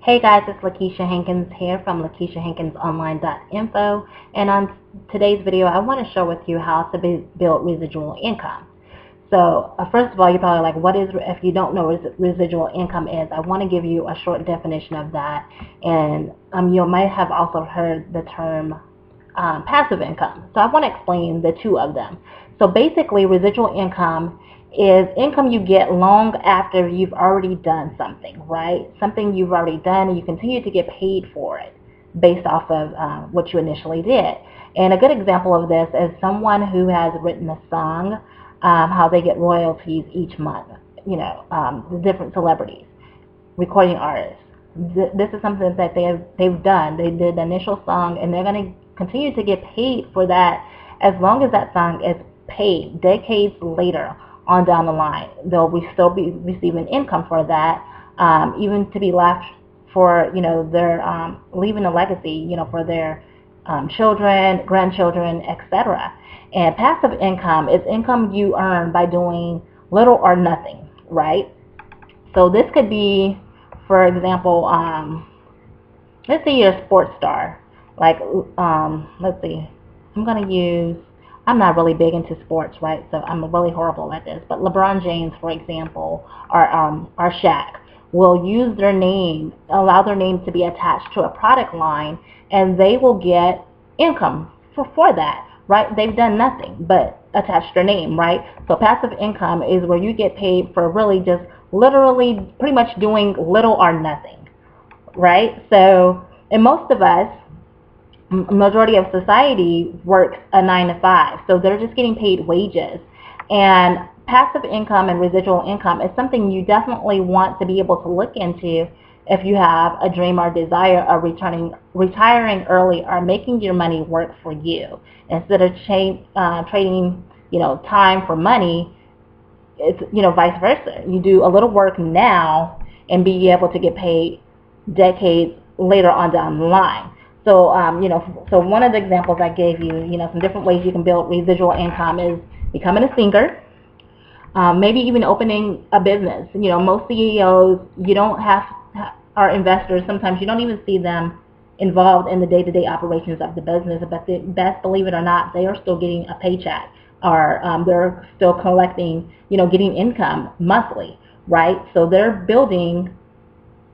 Hey guys, it's LaKeisha Hankins here from LaKeishaHankinsOnline.info, and on today's video I want to share with you how to build residual income. So first of all, you're probably like, what is, if you don't know what residual income is, I want to give you a short definition of that, and you might have also heard the term passive income. So I want to explain the two of them. So basically, residual income is income you get long after you've already done something, right? Something you've already done and you continue to get paid for it based off of what you initially did. And a good example of this is someone who has written a song, how they get royalties each month, the different celebrities, recording artists. This is something that they've done. They did the initial song and they're going to continue to get paid for that as long as that song is paid. Decades later on down the line, they'll still be receiving income for that, even to be left for their leaving a legacy, for their children, grandchildren, etc. And passive income is income you earn by doing little or nothing, right? So this could be, for example, let's say you're a sports star, like let's see, I'm not really big into sports, right? So I'm really horrible at this. But LeBron James, for example, or Shaq, will use their name, allow their name to be attached to a product line, and they will get income for that, right? They've done nothing but attach their name, right? So passive income is where you get paid for really just literally pretty much doing little or nothing, right? So, and most of us, majority of society works a 9-to-5, so they're just getting paid wages. And passive income and residual income is something you definitely want to be able to look into if you have a dream or desire of retiring early or making your money work for you instead of trading time for money. It's vice versa. You do a little work now and be able to get paid decades later on down the line. So, so one of the examples I gave you, some different ways you can build residual income is becoming a singer, maybe even opening a business. Most CEOs, or investors, sometimes you don't even see them involved in the day-to-day operations of the business, but best believe it or not, they are still getting a paycheck, or they're still collecting, getting income monthly, right? So they're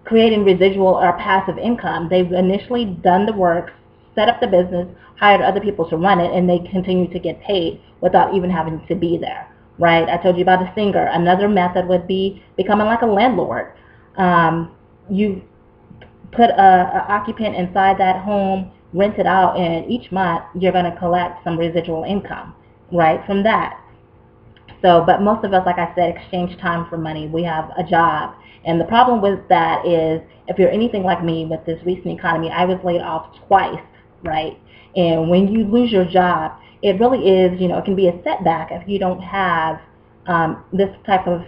creating residual or passive income. They've initially done the work, set up the business, hired other people to run it, and they continue to get paid without even having to be there, right? I told you about a singer. Another method would be becoming like a landlord. You put an occupant inside that home, rent it out, and each month you're going to collect some residual income, right, from that. So, but most of us, like I said, exchange time for money. We have a job. And the problem with that is, if you're anything like me with this recent economy, I was laid off twice, right? And when you lose your job, it really is, it can be a setback if you don't have this type of,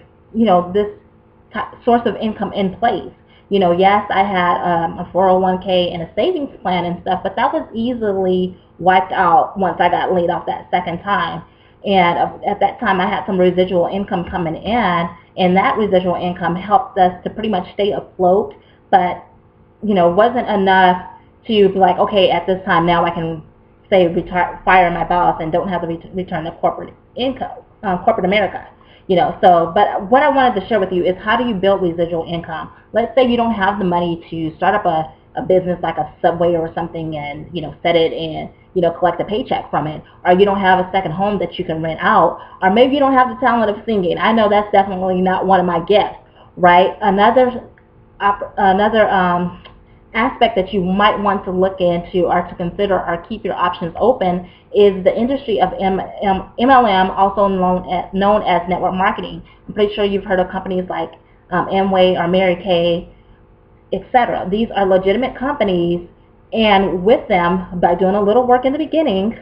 source of income in place. Yes, I had a 401k and a savings plan and stuff, but that was easily wiped out once I got laid off that second time. And at that time, I had some residual income coming in, and that residual income helped us to pretty much stay afloat, but, wasn't enough to be like, okay, at this time, now I can, say, fire my boss and don't have to return to corporate income, corporate America. So, but what I wanted to share with you is, how do you build residual income? Let's say you don't have the money to start up a business like a Subway or something and, set it and, collect a paycheck from it, or you don't have a second home that you can rent out, or maybe you don't have the talent of singing. I know that's definitely not one of my gifts, right? Another aspect that you might want to look into or to consider or keep your options open is the industry of MLM, also known as network marketing. I'm pretty sure you've heard of companies like Amway or Mary Kay, etc. These are legitimate companies, and with them, by doing a little work in the beginning,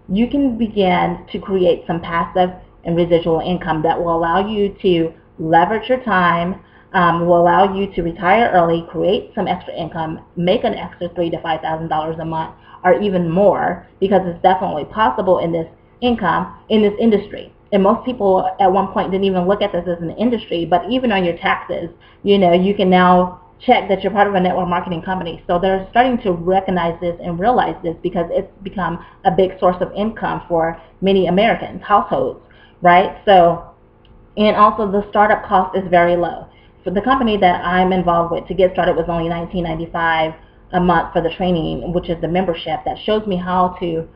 you can begin to create some passive and residual income that will allow you to leverage your time, will allow you to retire early, create some extra income, make an extra $3,000 to $5,000 a month, or even more, because it's definitely possible in this industry. And most people at one point didn't even look at this as an industry, but even on your taxes, you can now check that you're part of a network marketing company. So they're starting to recognize this and realize this because it's become a big source of income for many Americans, households, right? So, and also the startup cost is very low. For the company that I'm involved with, to get started was only $19.95 a month for the training, which is the membership that shows me how to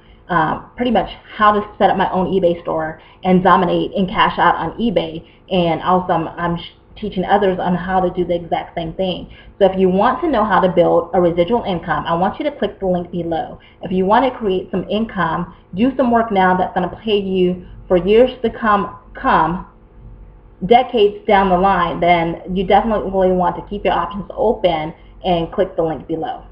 pretty much how to set up my own eBay store and dominate and cash out on eBay. And also I'm teaching others on how to do the exact same thing. So if you want to know how to build a residual income, I want you to click the link below. If you want to create some income, do some work now that's going to pay you for years to come, decades down the line, then you definitely want to keep your options open and click the link below.